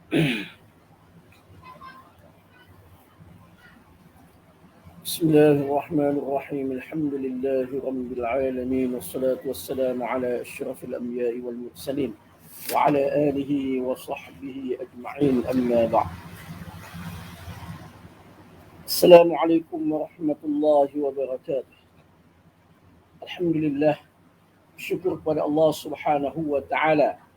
بسم الله الرحمن الرحيم الحمد لله رب العالمين والصلاة والسلام على أشرف الأنبياء والمرسلين وعلى آله وصحبه أجمعين أما بعد. السلام عليكم ورحمة الله وبركاته. Alhamdulillah, syukur kepada Allah Subhanahu wa taala.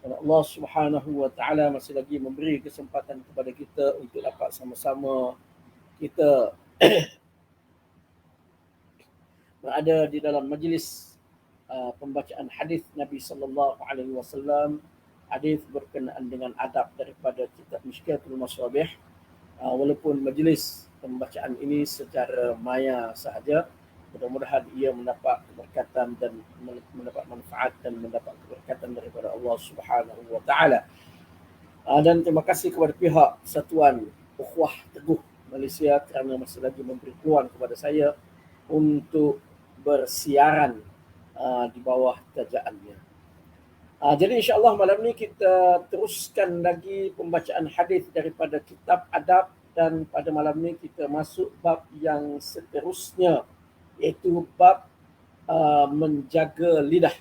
Kerana Allah Subhanahu wa taala masih lagi memberi kesempatan kepada kita untuk dapat sama-sama kita berada di dalam majlis pembacaan hadis Nabi sallallahu alaihi wasallam, hadis berkenaan dengan adab daripada kitab Mishkatul Masabih. Walaupun majlis pembacaan ini secara maya sahaja, mudah-mudahan ia mendapat keberkatan dan mendapat manfaat dan mendapat keberkatan daripada Allah Subhanahu wa taala. Dan terima kasih kepada pihak Satuan Ukhuwah Teguh Malaysia kerana masih lagi memberi peluang kepada saya untuk bersiaran di bawah tajaannya. Jadi insya-Allah malam ni kita teruskan lagi pembacaan hadis daripada kitab adab, dan pada malam ni kita masuk bab yang seterusnya, iaitu bab menjaga lidah,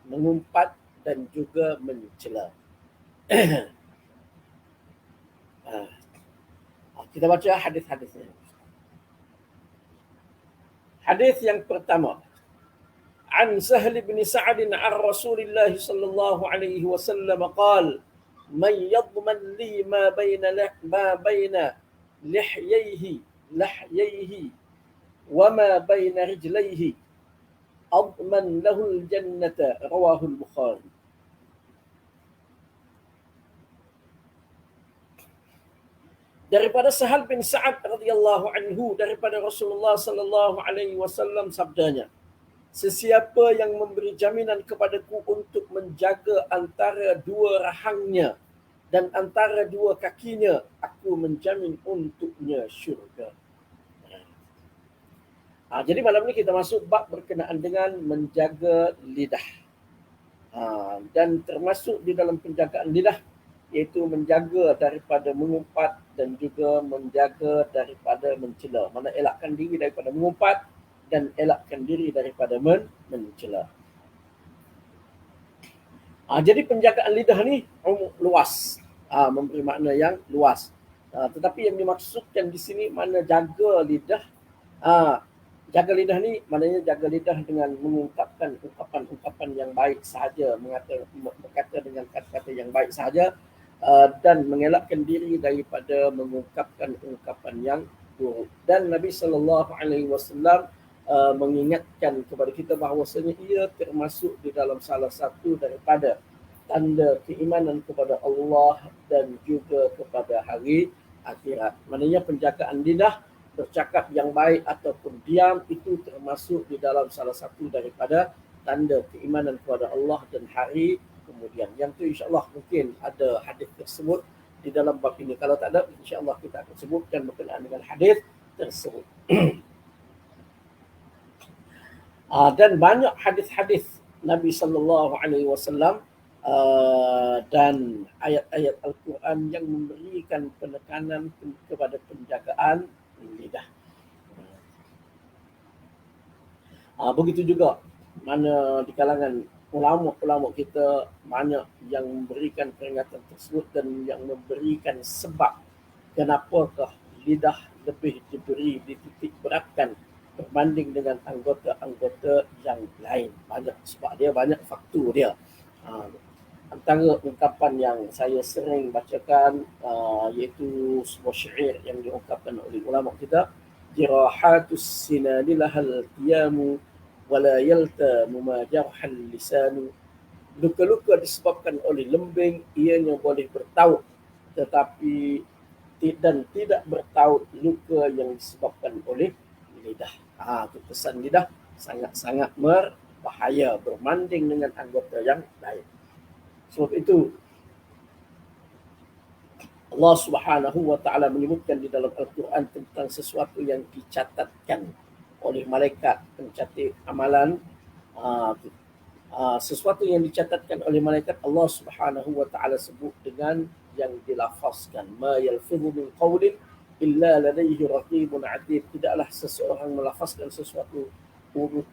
mengumpat dan juga mencela. Kita baca hadis-hadisnya. Hadis yang pertama, عن سهل بن سعد عن رسول الله صلى الله عليه وسلم قال: من يضمن لي ما بين لحييه وما بين رجليه أضمن له الجنة. رواه البخاري. Daripada Sahal bin Sa'ad radhiyallahu anhu, daripada Rasulullah sallallahu alaihi wasallam sabdanya, sesiapa yang memberi jaminan kepadaku untuk menjaga antara dua rahangnya dan antara dua kakinya, aku menjamin untuknya syurga. Jadi malam ni kita masuk bab berkenaan dengan menjaga lidah. Dan termasuk di dalam penjagaan lidah iaitu menjaga daripada mengumpat dan juga menjaga daripada mencela. Mana elakkan diri daripada mengumpat dan elakkan diri daripada mencela. Jadi penjagaan lidah ni luas, memberi makna yang luas. Tetapi yang dimaksudkan di sini mana jaga lidah. Jaga lidah ni maknanya jaga lidah dengan mengungkapkan ungkapan-ungkapan yang baik sahaja, berkata dengan kata-kata yang baik sahaja, dan mengelakkan diri daripada mengungkapkan ungkapan yang buruk. Dan Nabi sallallahu alaihi wasallam mengingatkan kepada kita bahawasanya ia termasuk di dalam salah satu daripada tanda keimanan kepada Allah dan juga kepada hari akhirat. Maknanya penjagaan lidah, bercakap yang baik ataupun diam, itu termasuk di dalam salah satu daripada tanda keimanan kepada Allah dan hari kemudian. Yang tu insya-Allah mungkin ada hadis tersebut di dalam bab ini. Kalau tak ada, insya-Allah kita akan sebutkan berkenaan dengan hadis tersebut. Dan banyak hadis-hadis Nabi sallallahu alaihi wasallam dan ayat-ayat Al-Quran yang memberikan penekanan kepada penjagaan lidah. Begitu juga mana di kalangan ulama-ulama kita banyak yang memberikan peringatan tersebut dan yang memberikan sebab kenapakah lidah lebih diberi dititik beratkan berbanding dengan anggota-anggota yang lain. Banyak sebab dia, banyak faktor dia. Antara ungkapan yang saya sering bacakan iaitu sebuah syair yang diungkapkan oleh ulama kita, jirahatus sinani lahal qiyamu wala yaltamu ma jarhal lisanu. Luka-luka disebabkan oleh lembing, ianya boleh bertaut tetapi tidak bertaut luka yang disebabkan oleh lidah. Itu pesan lidah sangat-sangat berbahaya berbanding dengan anggota yang lain. Sebab itu Allah Subhanahu wa taala menyebutkan di dalam Al-Quran tentang sesuatu yang dicatatkan oleh malaikat pencatat amalan. Sesuatu yang dicatatkan oleh malaikat, Allah Subhanahu wa taala sebut dengan yang dilafazkan. Ma yalfidhu min qawlin illa ladaihi raqibun atid. Tidaklah seseorang melafazkan sesuatu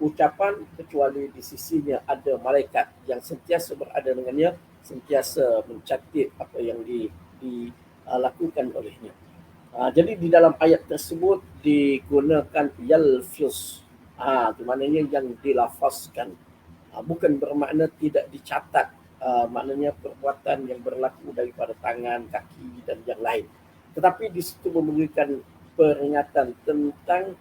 ucapan kecuali di sisinya ada malaikat yang sentiasa berada dengannya, sentiasa mencatat apa yang dilakukan olehnya. Jadi di dalam ayat tersebut digunakan yalfuz. Itu maknanya yang dilafazkan. Bukan bermakna tidak dicatat. Maknanya perbuatan yang berlaku daripada tangan, kaki dan yang lain. Tetapi di situ memberikan peringatan tentang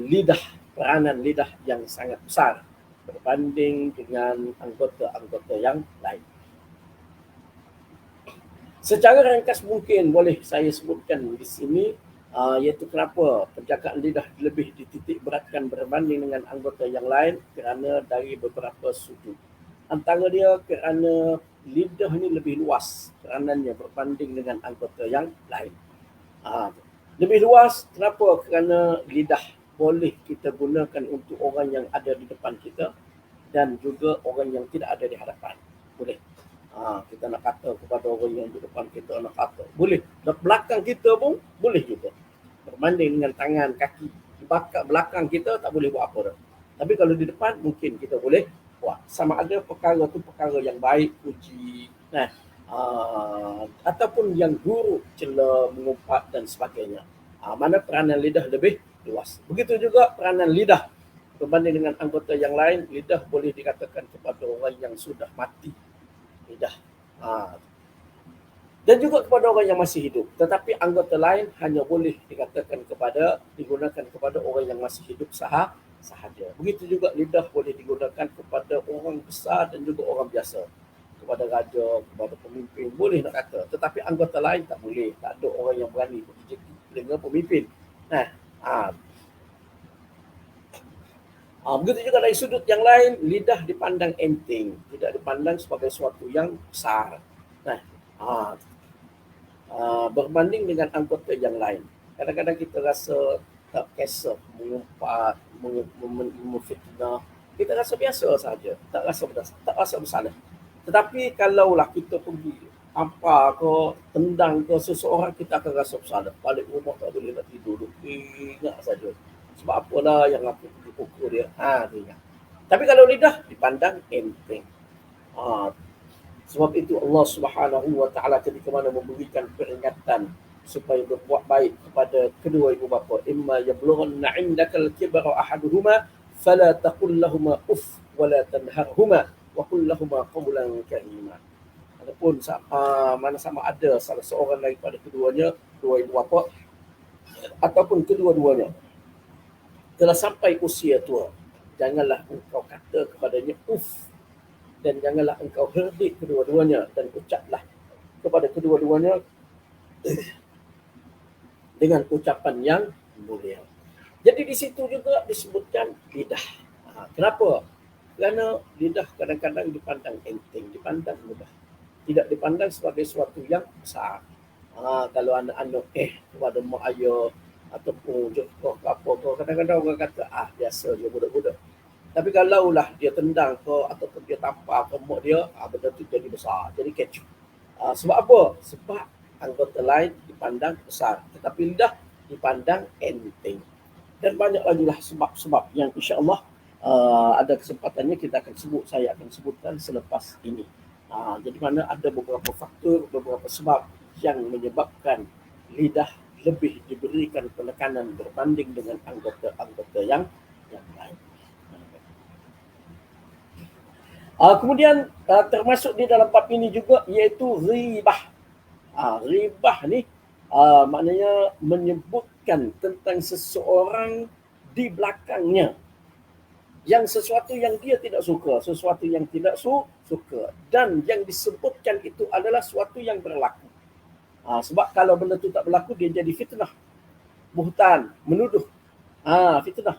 lidah, peranan lidah yang sangat besar berbanding dengan anggota-anggota yang lain. Secara ringkas mungkin boleh saya sebutkan di sini, iaitu kenapa penjagaan lidah lebih dititik beratkan berbanding dengan anggota yang lain kerana dari beberapa sudut. Antara dia kerana lidah ini lebih luas peranannya berbanding dengan anggota yang lain. Lebih luas kenapa? Kerana lidah boleh kita gunakan untuk orang yang ada di depan kita dan juga orang yang tidak ada di hadapan. Boleh. Kita nak kata kepada orang yang di depan kita, nak kata boleh. Di belakang kita pun boleh juga. Berbanding dengan tangan, kaki. Di belakang kita tak boleh buat apa dah. Tapi kalau di depan mungkin kita boleh buat. Sama ada perkara tu perkara yang baik, puji, ataupun yang buruk, cela, mengumpat dan sebagainya. Mana peranan lidah lebih luas. Begitu juga peranan lidah. Berbanding dengan anggota yang lain, lidah boleh dikatakan kepada orang yang sudah mati. Lidah. Dan juga kepada orang yang masih hidup. Tetapi anggota lain hanya boleh digunakan kepada orang yang masih hidup sahaja. Begitu juga lidah boleh digunakan kepada orang besar dan juga orang biasa. Kepada raja, kepada pemimpin, boleh nak kata. Tetapi anggota lain tak boleh. Tak ada orang yang berani berjejak dengan pemimpin. Begitu juga dari sudut yang lain, lidah dipandang enteng, tidak dipandang sebagai sesuatu yang besar. Berbanding dengan anggota yang lain. Kadang-kadang kita rasa tak kisah, mengumpat, memfitnah. Kita rasa biasa saja, tak rasa bersalah. Tetapi kalaulah kita pergi tampar ke, tendang ke seseorang, kita akan rasa bersalah. Balik rumah tak boleh nak tidur, ingat saja. Sebab apalah yang aku pergi pukul dia. Ingat. Tapi kalau lidah dipandang enteng. Sebab itu Allah Subhanahu wa taala ketika mana memberikan peringatan supaya berbuat baik kepada kedua ibu bapa. Imma yablughanna 'indakal kibara ahaduhuma fala taqul lahumu uff wala tanharhuma wa qul lahumu qawlan karima. Adapun mana sama ada salah seorang daripada keduanya, kedua ibu bapa ataupun kedua-duanya telah sampai usia tua, janganlah engkau kata kepadanya uff, dan janganlah engkau herdik kedua-duanya, dan ucaplah kepada kedua-duanya dengan ucapan yang mulia. Jadi di situ juga disebutkan lidah. Kenapa? Kerana lidah kadang-kadang dipandang enteng, dipandang mudah. Tidak dipandang sebagai sesuatu yang besar. Kalau anak-anak kepada mak ayah ataupun jokoh ke apa ke, kadang-kadang orang kata biasa dia budak-budak. Tapi kalaulah dia tendang ke ataupun dia tampar ke mak dia, benda tu jadi besar, jadi kecoh. Sebab apa? Sebab anggota lain dipandang besar, tetapi lidah dipandang enteng. Dan banyak lagi lah sebab-sebab yang insya-Allah ada kesempatannya saya akan sebutkan selepas ini. Jadi mana ada beberapa faktor, beberapa sebab yang menyebabkan lidah lebih diberikan penekanan berbanding dengan anggota-anggota yang lain. Kemudian termasuk di dalam bab ini juga iaitu ribah. Ribah ni maknanya menyebutkan tentang seseorang di belakangnya yang sesuatu yang dia tidak suka, sesuatu yang tidak suka, dan yang disebutkan itu adalah sesuatu yang berlaku. Sebab kalau benda itu tak berlaku, dia jadi fitnah, buhtan, menuduh. Fitnah.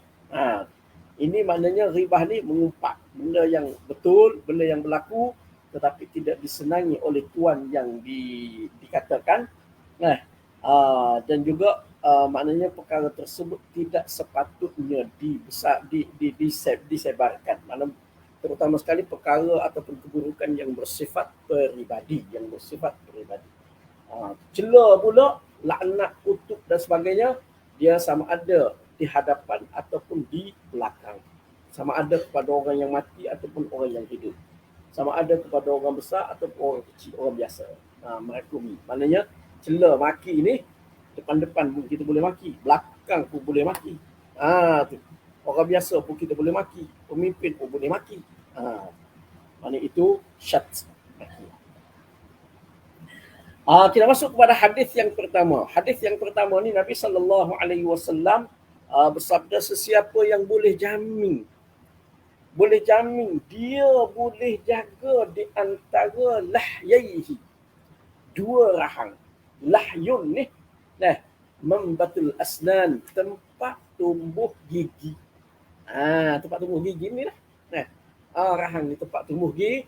Ini maknanya ribah ni mengumpat benda yang betul, benda yang berlaku, tetapi tidak disenangi oleh tuan yang dikatakan. Dan juga maknanya perkara tersebut tidak sepatutnya disebarkan. Maknanya terutama sekali perkara ataupun keburukan yang bersifat peribadi, Cela pula, laknat, kutuk dan sebagainya, dia sama ada di hadapan ataupun di belakang. Sama ada kepada orang yang mati ataupun orang yang hidup. Sama ada kepada orang besar ataupun orang kecil, orang biasa. Merakumi. Maknanya cela maki ini depan-depan pun kita boleh maki, belakang pun boleh maki. Tu. Orang biasa pun kita boleh maki, pemimpin pun boleh maki. Maknanya itu syat maki. Kita masuk kepada hadis yang pertama. Hadis yang pertama ni Nabi SAW bersabda, sesiapa yang boleh jamin dia boleh jaga di antara lahyaihi, dua rahang. Lahyun ni membatul asnan, tempat tumbuh gigi. Tempat tumbuh gigi ni lah. Rahang ni tempat tumbuh gigi.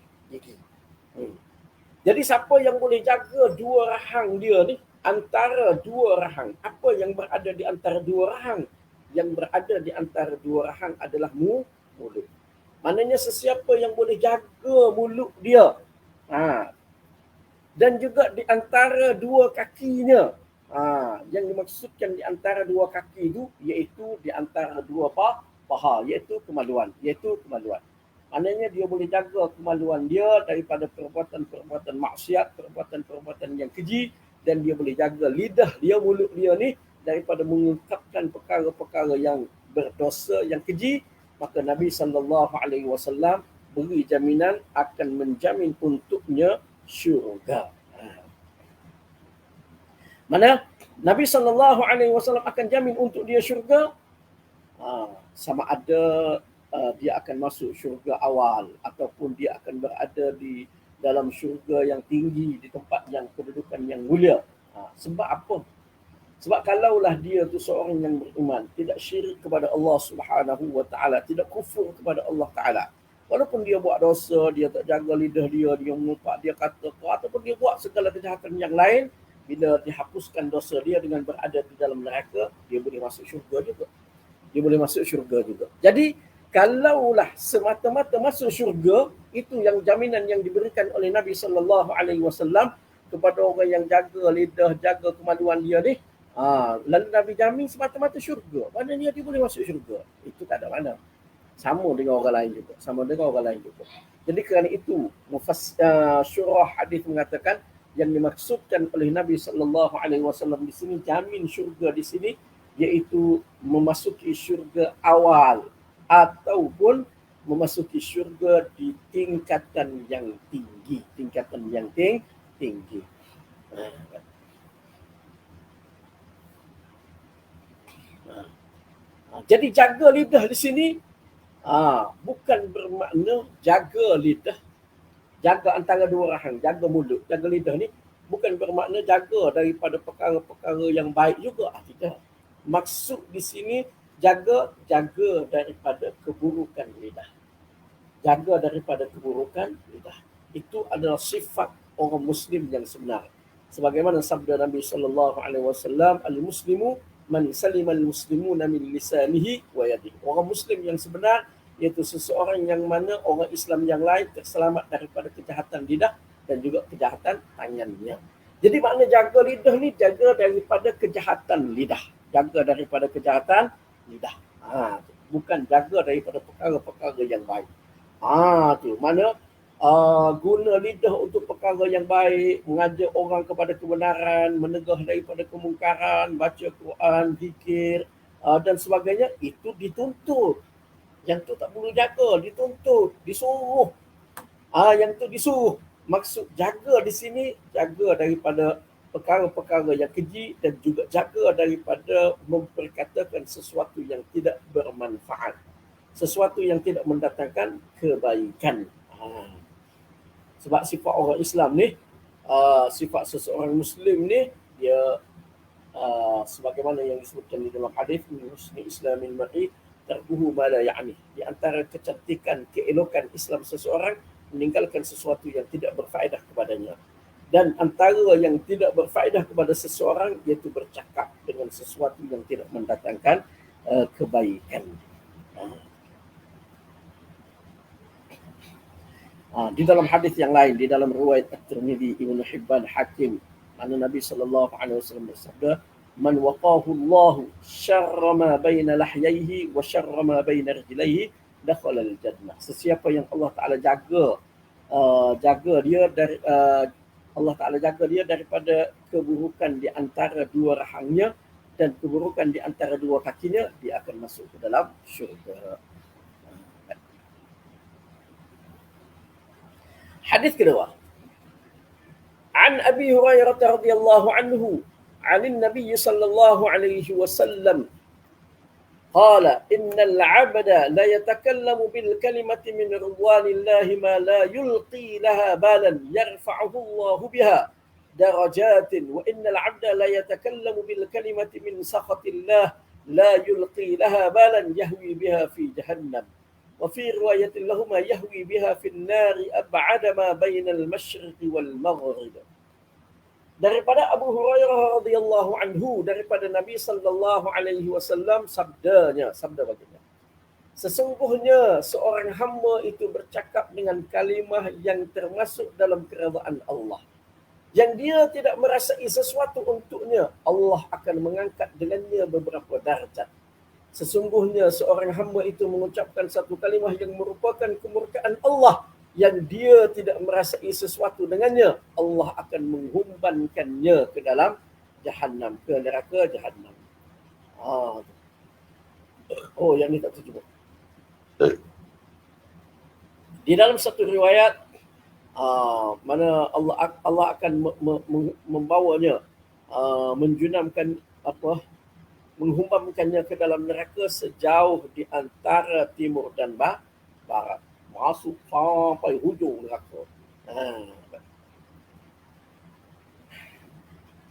Jadi siapa yang boleh jaga dua rahang dia ni, antara dua rahang. Apa yang berada di antara dua rahang? Yang berada di antara dua rahang adalah mulut. Maknanya sesiapa yang boleh jaga mulut dia. Dan juga di antara dua kakinya. Yang dimaksudkan di antara dua kaki itu, iaitu di antara dua paha, iaitu kemaluan. Maknanya dia boleh jaga kemaluan dia daripada perbuatan-perbuatan maksiat, perbuatan-perbuatan yang keji, dan dia boleh jaga lidah dia, mulut dia ni daripada mengungkapkan perkara-perkara yang berdosa, yang keji. Maka Nabi SAW beri jaminan akan menjamin untuknya syurga. Mana Nabi SAW akan jamin untuk dia syurga, sama ada dia akan masuk syurga awal ataupun dia akan berada di dalam syurga yang tinggi, di tempat yang kedudukan yang mulia. Sebab apa? Sebab kalaulah dia tu seorang yang beriman, tidak syirik kepada Allah Subhanahu wa taala, tidak kufur kepada Allah Taala. Walaupun dia buat dosa, dia tak jaga lidah dia, dia mengumpat, dia kata ataupun dia buat segala kejahatan yang lain, bila dihapuskan dosa dia dengan berada di dalam neraka, dia boleh masuk syurga juga. Jadi kalaulah semata-mata masuk syurga, itu yang jaminan yang diberikan oleh Nabi SAW kepada orang yang jaga lidah, jaga kemaluan dia ni. Lalu Nabi jamin semata-mata syurga. Maknanya dia boleh masuk syurga. Itu tak ada mana. Sama dengan orang lain juga. Jadi kerana itu syurah hadis mengatakan yang dimaksudkan oleh Nabi SAW di sini, jamin syurga di sini, iaitu memasuki syurga awal ataupun memasuki syurga di tingkatan yang tinggi. Jadi jaga lidah di sini bukan bermakna jaga lidah, jaga antara dua rahang, jaga mulut, jaga lidah ni bukan bermakna jaga daripada perkara-perkara yang baik juga. Tidak. Maksud di sini jaga daripada keburukan lidah. Itu adalah sifat orang Muslim yang sebenar. Sebagaimana sabda Nabi SAW, al-muslimu man salima al-muslimuna min lisanihi wa yadihi. Orang Muslim yang sebenar iaitu seseorang yang mana orang Islam yang lain terselamat daripada kejahatan lidah dan juga kejahatan tangannya. Jadi makna jaga lidah ni, jaga daripada kejahatan lidah. Bukan jaga daripada perkara-perkara yang baik. Tu mana guna lidah untuk perkara yang baik, mengajak orang kepada kebenaran, menegah daripada kemungkaran, baca Quran, zikir dan sebagainya, itu dituntut. Yang tu tak perlu jaga, dituntut, disuruh. Yang tu disuruh. Maksud jaga di sini, jaga daripada perkara-perkara yang keji dan juga jaga daripada memperkatakan sesuatu yang tidak bermanfaat, sesuatu yang tidak mendatangkan kebaikan. Sebab sifat orang Islam ni, sifat seseorang Muslim ni, dia sebagaimana yang disebutkan di dalam hadis, husni islamil mar'i tarkuhu ma la ya'ni. Di antara kecantikan, keelokan Islam seseorang, meninggalkan sesuatu yang tidak berfaedah kepadanya. Dan antara yang tidak berfaedah kepada seseorang iaitu bercakap dengan sesuatu yang tidak mendatangkan kebaikan. Di dalam hadis yang lain, di dalam riwayat At-Tirmidzi, Ibnu Hibban, Hakim, Mana Nabi sallallahu alaihi wasallam bersabda, "Man waqahu Allahu syarra ma baina lahyaihi wa syarra ma baina rijlaihi dakhala al-jannah." Sesiapa yang Allah Taala jaga dia dari Allah Taala jaga dia daripada keburukan di antara dua rahangnya dan keburukan di antara dua kakinya, dia akan masuk ke dalam syurga. Hadis kedua. An Abi Hurairah radhiyallahu anhu, 'an an-nabiy sallallahu alaihi wasallam قال إن العبد لا يتكلم بالكلمة من رضوان الله ما لا يلقي لها بالا يرفعه الله بها درجات وإن العبد لا يتكلم بالكلمة من سخط الله لا يلقي لها بالا يهوي بها في جهنم وفي رواية لهما يهوي بها في النار أبعد ما بين المشرق والمغرب. Daripada Abu Hurairah radhiyallahu anhu, daripada Nabi sallallahu alaihi wasallam, sabda baginda, sesungguhnya seorang hamba itu bercakap dengan kalimah yang termasuk dalam keredaan Allah, yang dia tidak merasai sesuatu untuknya, Allah akan mengangkat dengannya beberapa darjat. Sesungguhnya seorang hamba itu mengucapkan satu kalimah yang merupakan kemurkaan Allah, yang dia tidak merasai sesuatu dengannya, Allah akan menghumbankannya ke dalam Jahannam, ke neraka Jahannam. Yang ni tak terjemah. Di dalam satu riwayat, mana Allah akan membawanya, menghumbankannya ke dalam neraka sejauh di antara timur dan barat. Masuk sampai hujung neraka.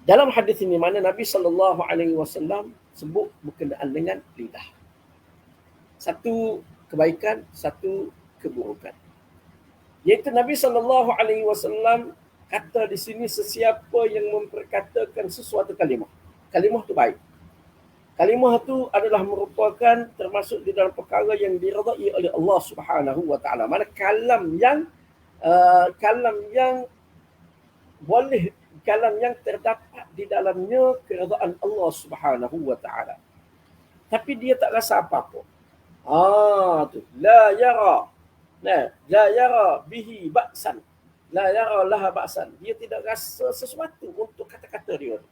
Dalam hadis ini mana Nabi sallallahu alaihi wasallam sebut berkenaan dengan lidah. Satu kebaikan, satu keburukan. Iaitu Nabi sallallahu alaihi wasallam kata di sini, sesiapa yang memperkatakan sesuatu kalimah. Kalimah itu baik. Kalimah itu adalah merupakan termasuk di dalam perkara yang diredai oleh Allah Subhanahu wa taala. Mana kalam yang terdapat di dalamnya keredaan Allah Subhanahu wa taala. Tapi dia tak rasa apa-apa. Tu la yara bihi ba'san. La yara laha ba'san. Dia tidak rasa sesuatu untuk kata-kata dia.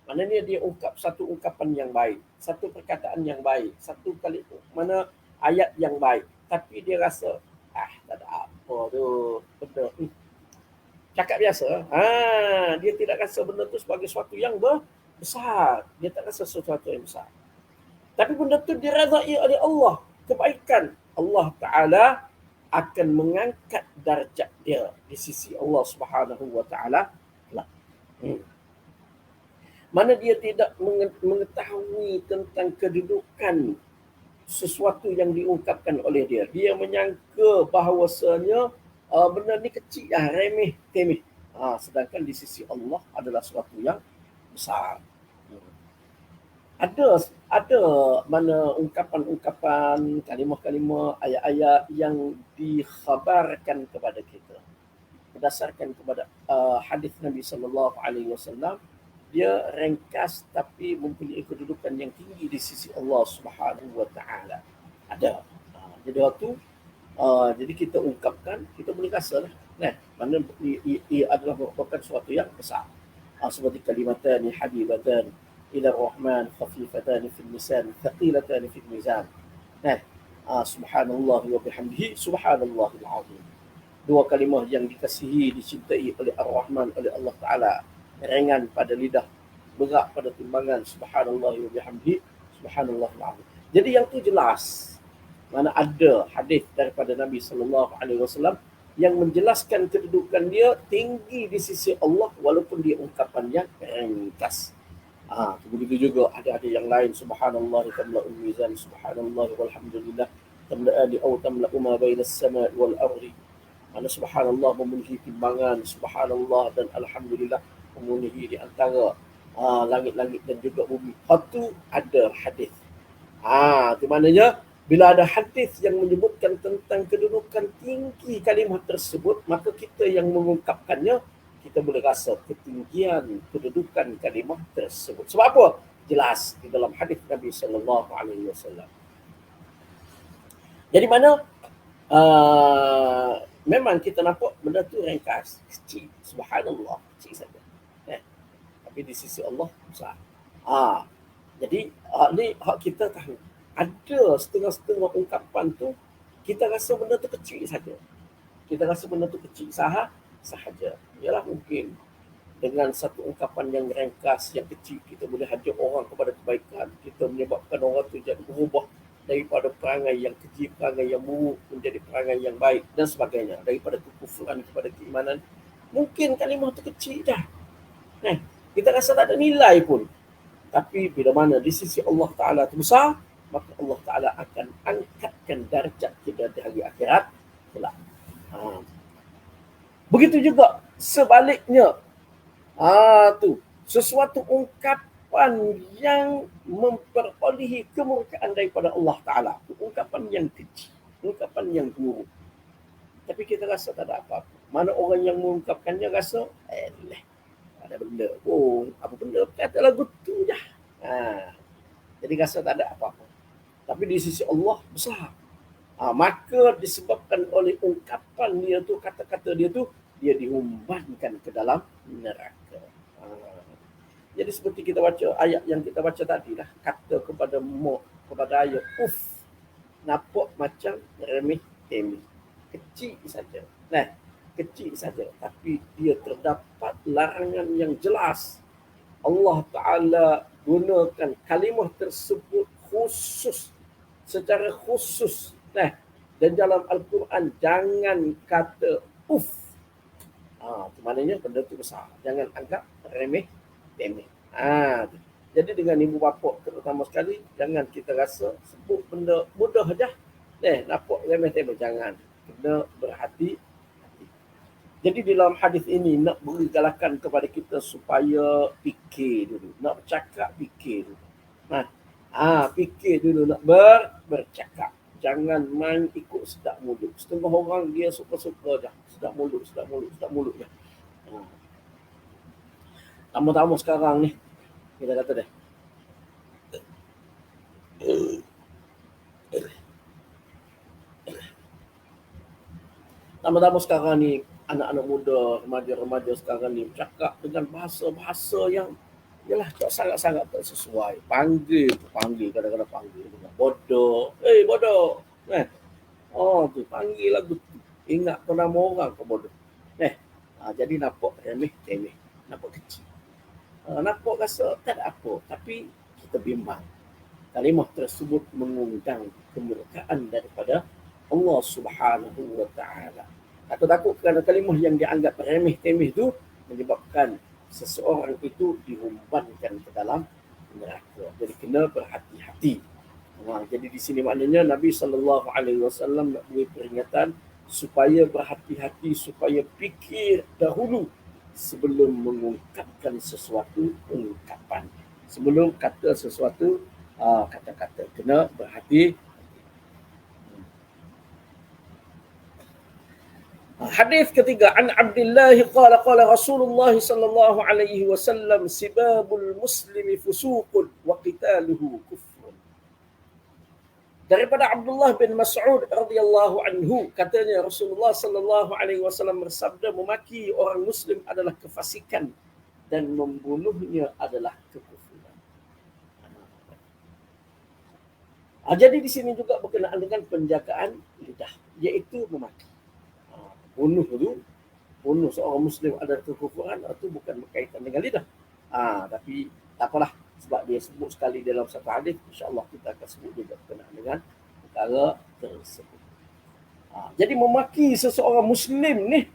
Maknanya dia ungkap satu ungkapan yang baik, satu perkataan yang baik, satu kali mana ayat yang baik, tapi dia rasa tak ada apa tu benda. Cakap biasa. Dia tidak rasa benda tu sebagai sesuatu yang besar. Dia tak rasa sesuatu yang besar. Tapi benda tu diredai oleh Allah, kebaikan. Allah Taala akan mengangkat darjat dia di sisi Allah Subhanahu wa taala. Mana dia tidak mengetahui tentang kedudukan sesuatu yang diungkapkan oleh dia. Dia menyangka bahawasanya benda ni kecil, remeh, temeh. Sedangkan di sisi Allah adalah sesuatu yang besar. Ada mana ungkapan-ungkapan, kalimah-kalimah, ayat-ayat yang dikhabarkan kepada kita berdasarkan kepada hadis Nabi sallallahu alaihi wasallam. Dia ringkas tapi mempunyai kedudukan yang tinggi di sisi Allah Subhanahu wa taala. Ada. Jadi waktu jadi kita ungkapkan, kita boleh rasalah. Mana ia adalah merupakan sesuatu yang besar. Seperti kalimatani habibatan ila rahman khafifatani fil lisan thaqilatani fil mizan. Subhanallah wa bihamdihi subhanallahil azim. Dua kalimah yang dikasihi, dicintai oleh Ar-Rahman, oleh Allah Taala, ringan pada lidah, berat pada timbangan. Subhanallah wa bihamdihi subhanallahil azim. Jadi yang tu jelas. Mana ada hadis daripada Nabi sallallahu alaihi wasallam yang menjelaskan kedudukan dia tinggi di sisi Allah walaupun dia ungkapan yang ringkas. Begitu juga ada yang lain, subhanallah tamla'ul mizan, subhanallah walhamdulillah tamla'ani aw tamla'u ma bainas sama'i wal ardi. Mana subhanallah memenuhi timbangan, subhanallah dan alhamdulillah memenuhi di antara langit-langit dan juga bumi. Itu ada hadis. Itu maknanya bila ada hadis yang menyebutkan tentang kedudukan tinggi kalimah tersebut, maka kita yang mengungkapkannya, kita boleh rasa ketinggian kedudukan kalimah tersebut. Sebab apa? Jelas di dalam hadis Nabi sallallahu alaihi wasallam. Jadi mana memang kita nampak benda tu ringkas, kecil, subhanallah, kecil saja. Tapi di sisi Allah besar. Jadi ni hak kita tahu. Ada setengah-setengah ungkapan tu kita rasa benda tu kecil saja. Kita rasa benda tu kecil sahaja. Ialah mungkin dengan satu ungkapan yang ringkas, yang kecil, kita boleh hajar orang kepada kebaikan. Kita menyebabkan orang tu jadi berubah daripada perangai yang keji, perangai yang buruk menjadi perangai yang baik dan sebagainya. Daripada kekufuran kepada keimanan. Mungkin kalimah tu kecil dah. Kita rasa tak ada nilai pun. Tapi bila mana di sisi Allah Ta'ala itu besar, maka Allah Ta'ala akan angkatkan darjat kita di hari akhirat kelak. Begitu juga sebaliknya. Tu sesuatu ungkapan yang memperolehi kemurkaan daripada Allah Ta'ala. Ungkapan yang kecil, ungkapan yang buruk. Tapi kita rasa tak ada apa-apa. Mana orang yang mengungkapkannya rasa, ada benda pun. Apa benda? Kata lagu tu je. Jadi rasa tak ada apa-apa. Tapi di sisi Allah besar. Maka disebabkan oleh ungkapan dia tu, kata-kata dia tu, dia dihumbankan ke dalam neraka. Jadi seperti kita baca ayat yang kita baca tadi lah, kata kepada ayat nampak macam remeh-temeh, kecil saja. Kecil saja, tapi dia terdapat larangan yang jelas. Allah Ta'ala gunakan kalimah tersebut khusus, secara khusus. Dan dalam Al-Quran jangan kata maknanya benda tu besar. Jangan anggap remeh-temeh. Jadi dengan ibu bapa terutama sekali, jangan kita rasa sebut benda mudah dah. Nampak remeh-temeh, jangan. Kena berhati. Jadi dalam hadis ini nak beri galakan kepada kita supaya fikir dulu. Nak bercakap, fikir dulu. Fikir dulu nak bercakap. Jangan main ikut sedap mulut. Setengah orang dia suka-suka dah. Sedap mulut je. Tamu-tamu sekarang ni, kita kata deh. Tamu-tamu sekarang ni, anak-anak muda, remaja-remaja sekarang ni bercakap dengan bahasa-bahasa yang yalah tak sangat-sangat tak sesuai. Panggil, kadang-kadang panggil dengan bodoh. Bodoh. Tu panggil lagu tu. Ingat kau nama orang kau bodoh. Jadi nampak remeh-temeh, nampak kecil. Nampak rasa tak ada apa, tapi kita bimbang. Kalimah tersebut mengundang kemurkaan daripada Allah Subhanahu wa Ta'ala. Takut-takut kerana kalimah yang dianggap remeh-temeh itu menyebabkan seseorang itu dihumbankan ke dalam neraka. Jadi kena berhati-hati. Jadi di sini maknanya Nabi SAW nak beri peringatan supaya berhati-hati, supaya fikir dahulu sebelum mengungkapkan sesuatu ungkapan. Sebelum kata sesuatu kata-kata. Kena berhati. Hadis ketiga, an Abdullah qala Rasulullah sallallahu alaihi wasallam sibabul muslimi fusuqun wa qitaluhu kufrun. Daripada Abdullah bin Mas'ud radhiyallahu anhu, katanya Rasulullah sallallahu alaihi wasallam bersabda, memaki orang muslim adalah kefasikan dan membunuhnya adalah kekufuran. Jadi di sini juga berkenaan dengan penjagaan lidah, iaitu memaki. Bunuh seorang muslim ada kekufuran itu bukan berkaitan dengan lidah. Tapi tak apalah, sebab dia sebut sekali dalam satu hadis, insya-Allah kita akan sebut juga berkenaan dengan perkara tersebut. Jadi memaki seseorang muslim ni,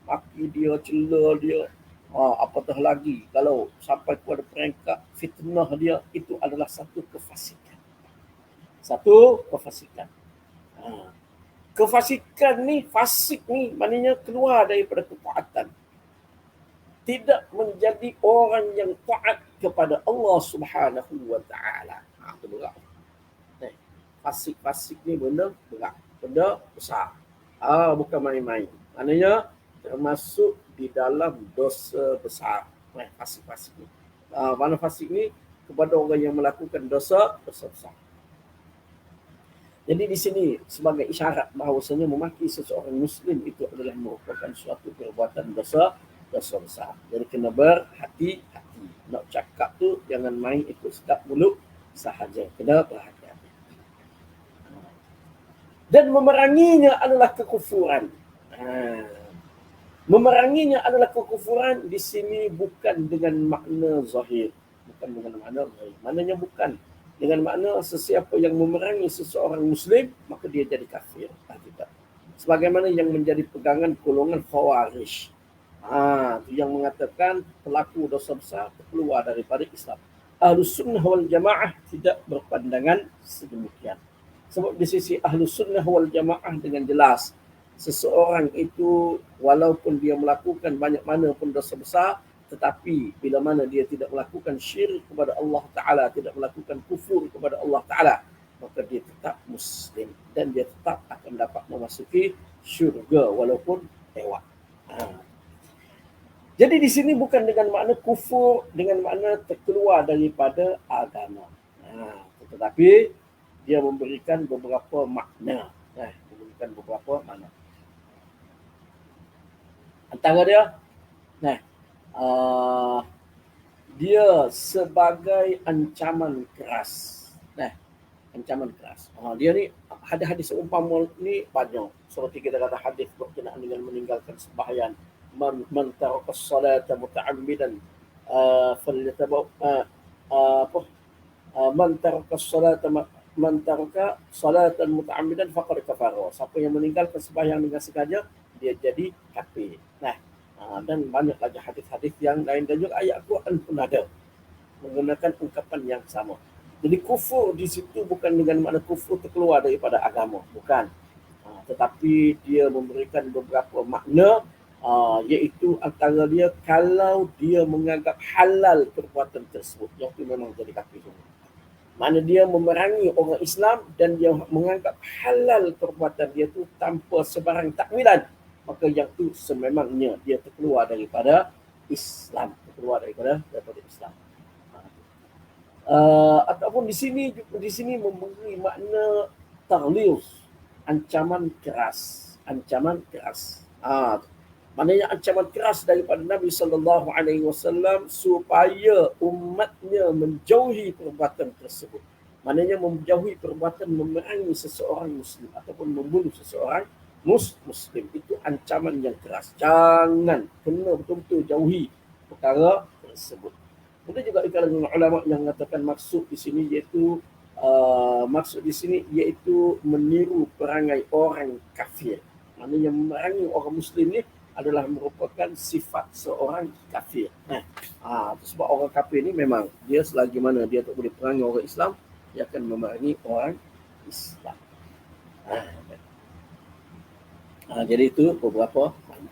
maki dia, cela dia, apatah lagi kalau sampai kepada peringkat fitnah dia, itu adalah satu kefasikan. Kefasikan ni, fasik ni maknanya keluar daripada ketaatan. Tidak menjadi orang yang taat kepada Allah Subhanahu wa Ta'ala. Itu berat. Fasik ni benda berat, benda besar. Bukan main-main. Maknanya termasuk di dalam dosa besar. Fasik ni. Mana fasik ni? Kepada orang yang melakukan dosa besar. Jadi di sini sebagai isyarat bahawasanya memaki seseorang Muslim itu adalah merupakan suatu perbuatan dosa besar. Jadi kena berhati-hati. Nak cakap tu jangan main ikut sedap mulut sahaja. Kena berhati-hati. Dan memeranginya adalah kekufuran. Memeranginya adalah kekufuran di sini bukan dengan makna zahir. Bukan dengan makna zahir. Maknanya bukan dengan makna sesiapa yang memerangi seseorang Muslim, maka dia jadi kafir. Tidak. Sebagaimana yang menjadi pegangan golongan Khawarij. Itu yang mengatakan pelaku dosa besar keluar daripada Islam. Ahlus Sunnah wal Jamaah tidak berpandangan sedemikian. Sebab di sisi Ahlus Sunnah wal Jamaah dengan jelas, seseorang itu walaupun dia melakukan banyak mana pun dosa besar, tetapi bila mana dia tidak melakukan syirik kepada Allah Ta'ala, tidak melakukan kufur kepada Allah Ta'ala, maka dia tetap Muslim dan dia tetap akan dapat memasuki syurga walaupun lewat. Jadi di sini bukan dengan makna kufur, dengan makna terkeluar daripada agama. Tetapi dia memberikan beberapa makna. Memberikan beberapa makna. Antara dia, dia sebagai ancaman keras. Ancaman keras. Dia ni hadis-hadis umpama ni banyak. Seperti kita kata hadis berkenaan dengan meninggalkan sembahyang. Man taraka as-salata muta'ammidan man taraka salatan muta'ammidan faqad kafara. Siapa yang meninggalkan sembahyang dengan sengaja, dia jadi kafir. Dan banyak lagi hadis-hadis yang lain dan juga ayat Quran pun ada menggunakan ungkapan yang sama. Jadi kufur di situ bukan dengan makna kufur terkeluar daripada agama, bukan. Tetapi dia memberikan beberapa makna, iaitu antara dia kalau dia menganggap halal perbuatan tersebut, yang itu memang jadi kafir. Mana dia memerangi orang Islam dan dia menganggap halal perbuatan dia itu tanpa sebarang takwilan, maka yang itu sememangnya dia terkeluar daripada Islam, daripada Islam. Ataupun di sini memberi makna taghlidh, ancaman keras. Maknanya ancaman keras daripada Nabi SAW supaya umatnya menjauhi perbuatan tersebut. Maknanya menjauhi perbuatan memerangi seseorang Muslim ataupun membunuh seseorang Muslim. Itu ancaman yang keras. Jangan, kena betul-betul jauhi perkara tersebut. Kemudian juga di kalangan ulama yang mengatakan maksud di sini iaitu meniru perangai orang kafir. Maknanya memerangi orang Muslim ni adalah merupakan sifat seorang kafir. Sebab orang kafir ni memang dia selagi mana dia tak boleh perangi orang Islam, dia akan memerangi orang Islam. Jadi itu beberapa makna.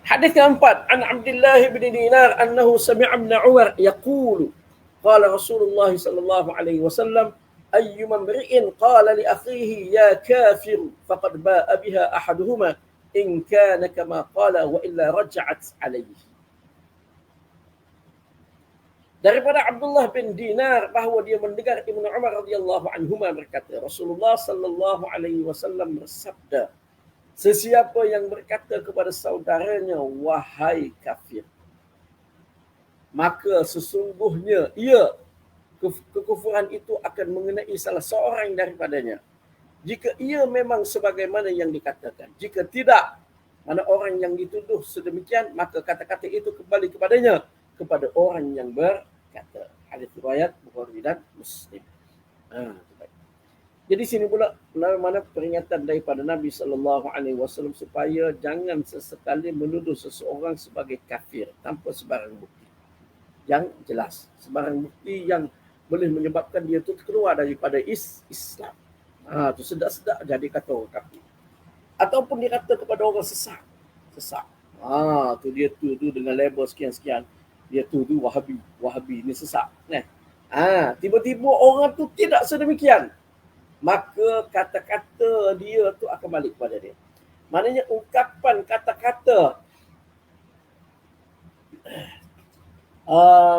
Hadis keempat, an Abdullah bin Dinar annahu sami'a Ibn Umar yaqulu qala Rasulullah sallallahu alaihi wasallam ayyuma imri'in qala li akhihi ya kafir faqad ba'a biha ahaduhuma in kana kama qala wa illa raja'at alayhi. Daripada Abdullah bin Dinar bahawa dia mendengar Ibnu Umar radhiyallahu anhuma berkata, Rasulullah sallallahu alaihi wasallam bersabda, sesiapa yang berkata kepada saudaranya wahai kafir, maka sesungguhnya kekufuran itu akan mengenai salah seorang daripadanya. Jika ia memang sebagaimana yang dikatakan, jika tidak, mana orang yang dituduh sedemikian, maka kata-kata itu kembali kepadanya, kepada orang yang berkata. Hadis riwayat Bukhari dan Muslim. Jadi sini pula mana peringatan daripada Nabi SAW supaya jangan sesekali menuduh seseorang sebagai kafir tanpa sebarang bukti yang jelas, sebarang bukti yang boleh menyebabkan dia tu keluar daripada Islam. Tu sedak-sedak jadi kata orang kafir. Ataupun dia kata kepada orang sesat. Tu dia tu dengan label sekian-sekian. Dia tu Wahabi ni sesat. Tiba-tiba orang tu tidak sedemikian. Maka kata-kata dia tu akan balik kepada dia. Maknanya ungkapan kata-kata,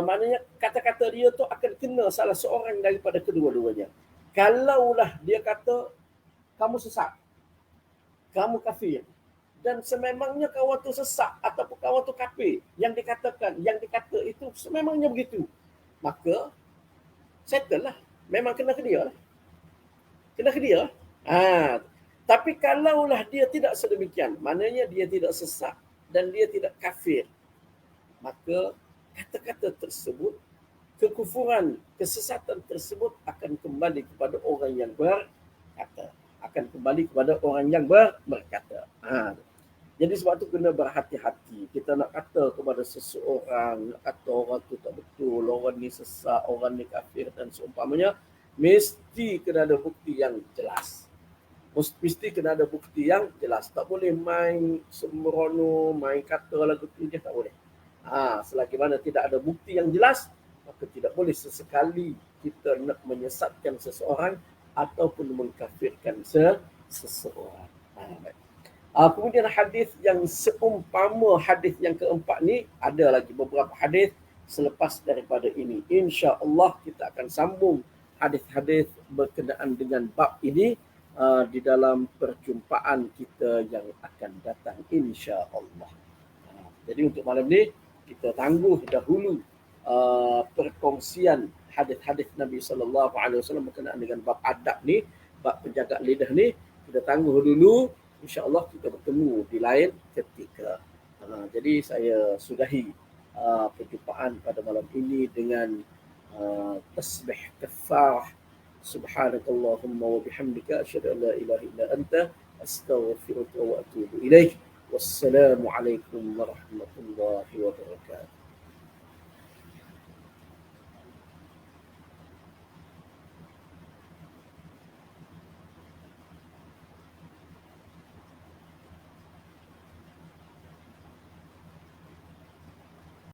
maknanya kata-kata dia tu akan kena salah seorang daripada kedua-duanya. Kalaulah dia kata kamu sesat, kamu kafir, dan sememangnya kawan tu sesat ataupun kawan tu kafir, yang dikatakan, yang dikata itu sememangnya begitu, maka settle lah. Memang kena ke dia lah. Kena ke dia. Ha. Tapi kalaulah dia tidak sedemikian, maknanya dia tidak sesat dan dia tidak kafir, maka kata-kata tersebut, kekufuran, kesesatan tersebut akan kembali kepada orang yang berkata. Akan kembali kepada orang yang berkata. Ha. Jadi sebab tu kena berhati-hati. Kita nak kata kepada seseorang, nak kata orang tu tak betul, orang ni sesat, orang ni kafir dan seumpamanya, mesti kena ada bukti yang jelas. Mesti kena ada bukti yang jelas. Tak boleh main sembrono, main kata lagu tu je, tak boleh. Selagi mana tidak ada bukti yang jelas, maka tidak boleh sesekali kita nak menyesatkan seseorang ataupun mengkafirkan seseorang. Baik. Kemudian hadis yang seumpama hadis yang keempat ni, ada lagi beberapa hadis selepas daripada ini. Insya-Allah kita akan sambung hadis-hadis berkenaan dengan bab ini di dalam perjumpaan kita yang akan datang, insya-Allah. Jadi untuk malam ni kita tangguh dahulu perkongsian hadis-hadis Nabi sallallahu alaihi wasallam berkenaan dengan bab adab ni, bab penjaga lidah ni, kita tangguh dulu. InsyaAllah kita bertemu di lain ketika. Jadi saya sudahi perjumpaan pada malam ini dengan tasbih kafarah. Subhanakallahumma wa bihamdika asyhadu an la ilaha illa anta astaghfiruka wa atubu ilaik. Wassalamu alaikum warahmatullahi